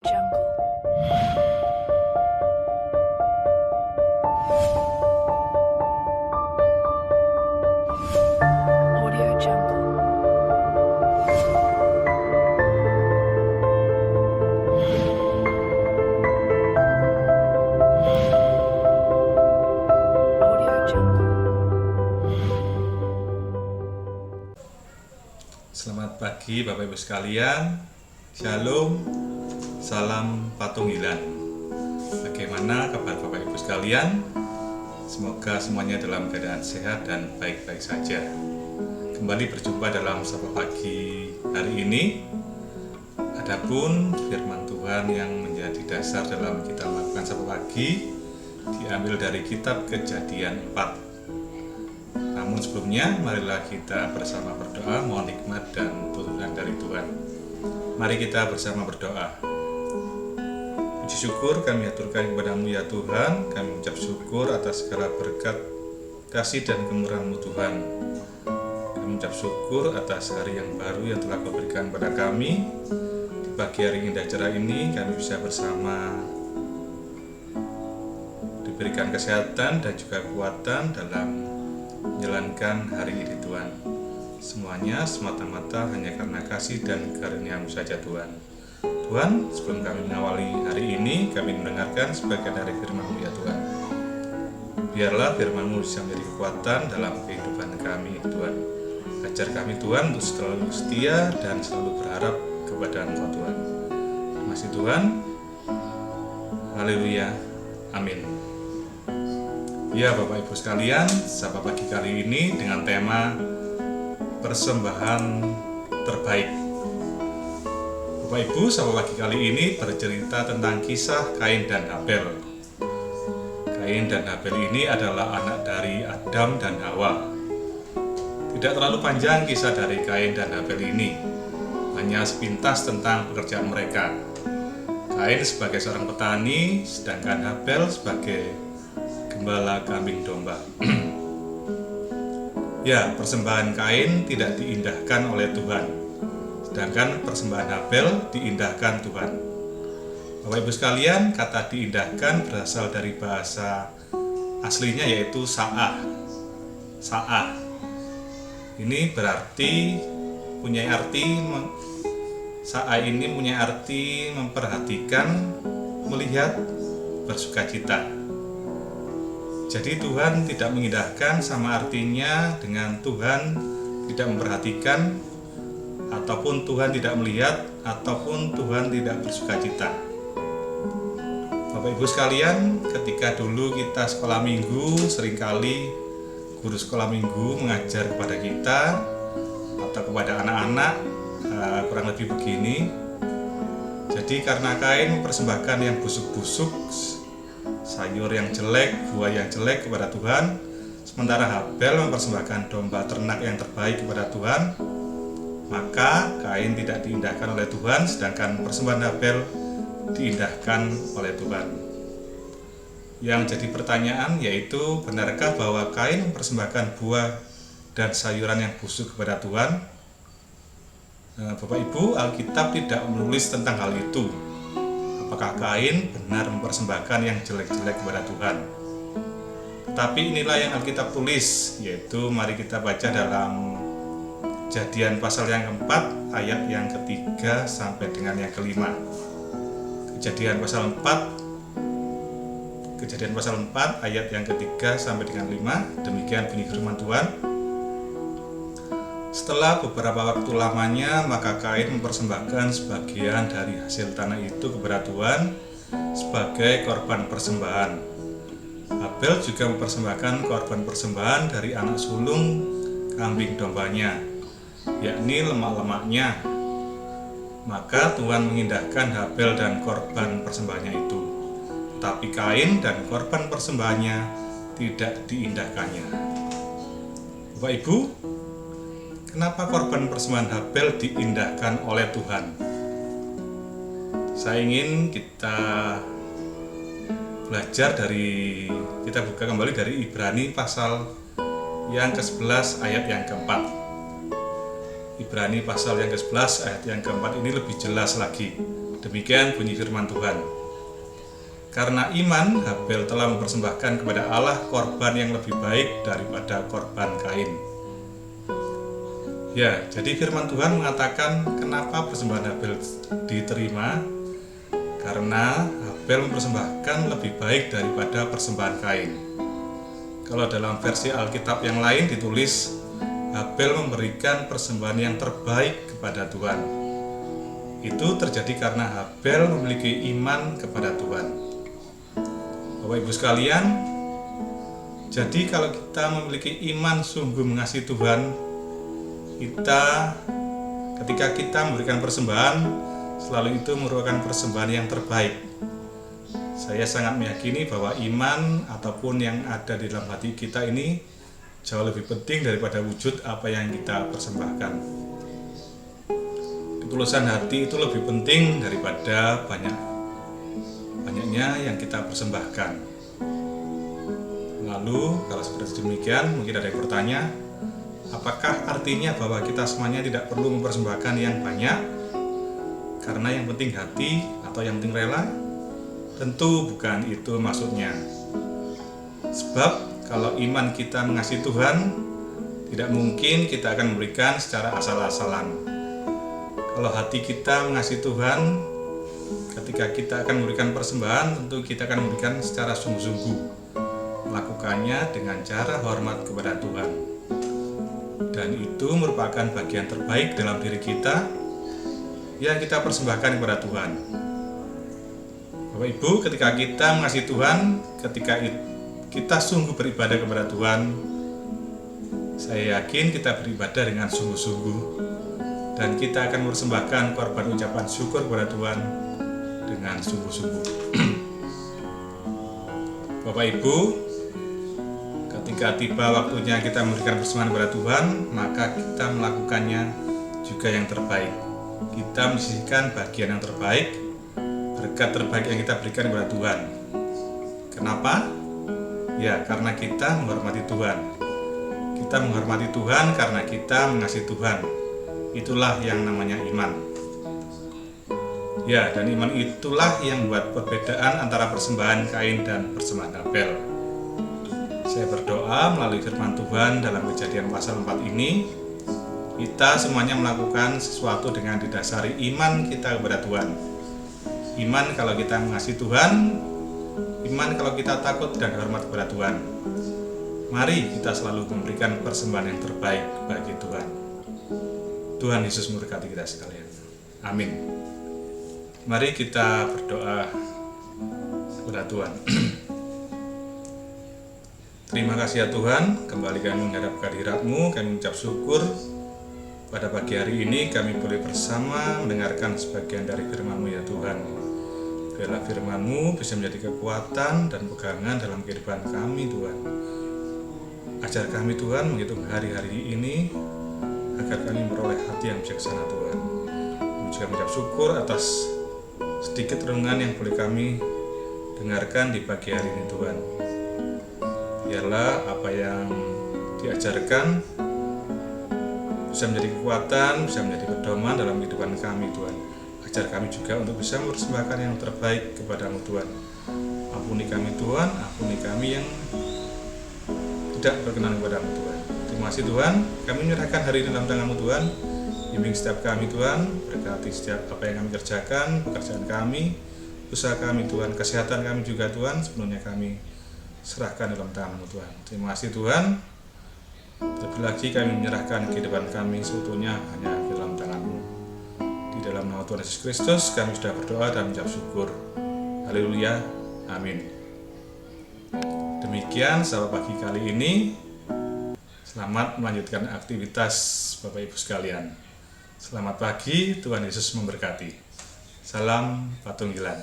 Jungle. Audio Jungle. Audio Jungle. Selamat pagi Bapak Ibu sekalian. Shalom. Salam Patunggilan. Bagaimana kabar Bapak Ibu sekalian? Semoga semuanya dalam keadaan sehat dan baik-baik saja. Kembali berjumpa dalam Sapa Pagi hari ini. Adapun firman Tuhan yang menjadi dasar dalam kita melakukan Sapa Pagi diambil dari kitab Kejadian 4. Namun sebelumnya, marilah kita bersama berdoa, mohon hikmat dan tuntunan dari Tuhan. Mari kita bersama berdoa. Puji syukur kami aturkan kepada-Mu ya Tuhan. Kami mengucap syukur atas segala berkat, kasih dan kemurahan-Mu Tuhan. Kami mengucap syukur atas hari yang baru yang telah Kau berikan kepada kami. Di pagi hari indah cerah ini kami bisa bersama, diberikan kesehatan dan juga kekuatan dalam menjalankan hari ini Tuhan. Semuanya semata-mata hanya karena kasih dan karunia-Mu saja Tuhan. Tuhan, sebelum kami mengawali hari ini, kami mendengarkan sebagian dari firman-Mu ya Tuhan. Biarlah firman-Mu bisa menjadi kekuatan dalam kehidupan kami Tuhan. Ajar kami Tuhan untuk selalu setia dan selalu berharap kepada Engkau Tuhan. Terima kasih Tuhan. Haleluya. Amin. Ya Bapak Ibu sekalian, Sapa Pagi kali ini dengan tema persembahan terbaik. Bapak Ibu, Sapa Pagi kali ini bercerita tentang kisah Kain dan Habel. Kain dan Habel ini adalah anak dari Adam dan Hawa. Tidak terlalu panjang kisah dari Kain dan Habel ini, hanya sepintas tentang pekerjaan mereka. Kain sebagai seorang petani, sedangkan Habel sebagai gembala kambing domba. Ya, persembahan Kain tidak diindahkan oleh Tuhan, sedangkan persembahan Habel diindahkan Tuhan. Bapak Ibu sekalian, kata diindahkan berasal dari bahasa aslinya yaitu sa'ah. Sa'ah. Ini berarti sa'ah ini punya arti memperhatikan, melihat, bersukacita. Jadi Tuhan tidak mengindahkan sama artinya dengan Tuhan tidak memperhatikan, ataupun Tuhan tidak melihat, ataupun Tuhan tidak bersukacita. Bapak Ibu sekalian, ketika dulu kita sekolah minggu, seringkali guru sekolah minggu mengajar kepada kita atau kepada anak-anak kurang lebih begini. Jadi karena Kain mempersembahkan yang busuk-busuk, sayur yang jelek, buah yang jelek kepada Tuhan, sementara Habel mempersembahkan domba ternak yang terbaik kepada Tuhan, maka Kain tidak diindahkan oleh Tuhan, sedangkan persembahan Habel diindahkan oleh Tuhan. Yang jadi pertanyaan yaitu, benarkah bahwa Kain mempersembahkan buah dan sayuran yang busuk kepada Tuhan? Bapak Ibu, Alkitab tidak menulis tentang hal itu. Apakah Kain benar mempersembahkan yang jelek-jelek kepada Tuhan? Tetapi inilah yang Alkitab tulis, yaitu mari kita baca dalam Kejadian pasal yang keempat, ayat yang ketiga sampai dengan yang kelima. Kejadian pasal 4 ayat yang ketiga sampai dengan 5. Demikian bunyi firman Tuhan. Setelah beberapa waktu lamanya, maka Kain mempersembahkan sebagian dari hasil tanah itu kepada Tuhan sebagai korban persembahan. Habel juga mempersembahkan korban persembahan dari anak sulung kambing dombanya, yakni lemak-lemaknya. Maka Tuhan mengindahkan Habel dan korban persembahannya itu, tetapi Kain dan korban persembahannya tidak diindahkannya. Bapak Ibu, kenapa korban persembahan Habel diindahkan oleh Tuhan? Saya ingin kita belajar kita buka kembali dari Ibrani pasal yang ke-11 ayat yang ke-4. Ibrani pasal yang ke-11 ayat yang ke-4 ini lebih jelas lagi. Demikian bunyi firman Tuhan. Karena iman, Habel telah mempersembahkan kepada Allah korban yang lebih baik daripada korban Kain. Ya, jadi firman Tuhan mengatakan kenapa persembahan Habel diterima? Karena Habel mempersembahkan lebih baik daripada persembahan Kain. Kalau dalam versi Alkitab yang lain ditulis, Habel memberikan persembahan yang terbaik kepada Tuhan. Itu terjadi karena Habel memiliki iman kepada Tuhan. Bapak Ibu sekalian, jadi kalau kita memiliki iman sungguh mengasihi Tuhan, ketika kita memberikan persembahan, selalu itu merupakan persembahan yang terbaik. Saya sangat meyakini bahwa iman ataupun yang ada di dalam hati kita ini jauh lebih penting daripada wujud apa yang kita persembahkan. Ketulusan hati itu lebih penting daripada banyaknya yang kita persembahkan. Lalu kalau seperti demikian, mungkin ada yang bertanya, apakah artinya bahwa kita semuanya tidak perlu mempersembahkan yang banyak karena yang penting hati atau yang penting rela? Tentu bukan itu maksudnya. Sebab kalau iman kita mengasihi Tuhan, tidak mungkin kita akan memberikan secara asal-asalan. Kalau hati kita mengasihi Tuhan, ketika kita akan memberikan persembahan, tentu kita akan memberikan secara sungguh-sungguh, melakukannya dengan cara hormat kepada Tuhan. Dan itu merupakan bagian terbaik dalam diri kita yang kita persembahkan kepada Tuhan. Bapak Ibu, ketika kita mengasihi Tuhan, ketika kita sungguh beribadah kepada Tuhan, saya yakin kita beribadah dengan sungguh-sungguh, dan kita akan mempersembahkan korban ucapan syukur kepada Tuhan dengan sungguh-sungguh. Bapak Ibu, ketika tiba waktunya kita memberikan persembahan kepada Tuhan, maka kita melakukannya juga yang terbaik. Kita menyisihkan bagian yang terbaik, berkat terbaik yang kita berikan kepada Tuhan. Kenapa? Ya, karena kita menghormati Tuhan. Kita menghormati Tuhan karena kita mengasihi Tuhan. Itulah yang namanya iman. Ya, dan iman itulah yang membuat perbedaan antara persembahan Kain dan persembahan Habel. Saya berdoa melalui firman Tuhan dalam Kejadian pasal 4 ini, kita semuanya melakukan sesuatu dengan didasari iman kita kepada Tuhan. Iman kalau kita mengasihi Tuhan, iman kalau kita takut dan hormat kepada Tuhan. Mari kita selalu memberikan persembahan yang terbaik bagi Tuhan. Tuhan Yesus memberkati kita sekalian. Amin. Mari kita berdoa kepada Tuhan. Terima kasih ya Tuhan, kembali kami menghadap kehadirat-Mu, kami mengucap syukur pada pagi hari ini kami boleh bersama mendengarkan sebagian dari firman-Mu ya Tuhan. Biarlah firman-Mu bisa menjadi kekuatan dan pegangan dalam kehidupan kami Tuhan. Ajar kami Tuhan menghitung hari-hari ini agar kami memperoleh hati yang bijaksana Tuhan. Kami juga mengucap syukur atas sedikit renungan yang boleh kami dengarkan di pagi hari ini Tuhan. Biarlah apa yang diajarkan bisa menjadi kekuatan, bisa menjadi pedoman dalam kehidupan kami Tuhan. Ajar kami juga untuk bisa mempersembahkan yang terbaik kepada-Mu Tuhan. Ampuni kami Tuhan, ampuni kami yang tidak berkenan kepada-Mu Tuhan. Terima kasih Tuhan, kami menyerahkan hari ini dalam tangan-Mu Tuhan. Bimbing setiap kami Tuhan, berkati setiap apa yang kami kerjakan, pekerjaan kami, usaha kami Tuhan, kesehatan kami juga Tuhan, sepenuhnya kami serahkan dalam tangan-Mu Tuhan. Terima kasih Tuhan. Terlebih lagi kami menyerahkan kehidupan kami seutuhnya hanya di dalam tangan-Mu. Di dalam nama Tuhan Yesus Kristus kami sudah berdoa dan mengucap syukur. Haleluya. Amin. Demikian sahabat pagi kali ini. Selamat melanjutkan aktivitas Bapak Ibu sekalian. Selamat pagi, Tuhan Yesus memberkati. Salam Patunggilan.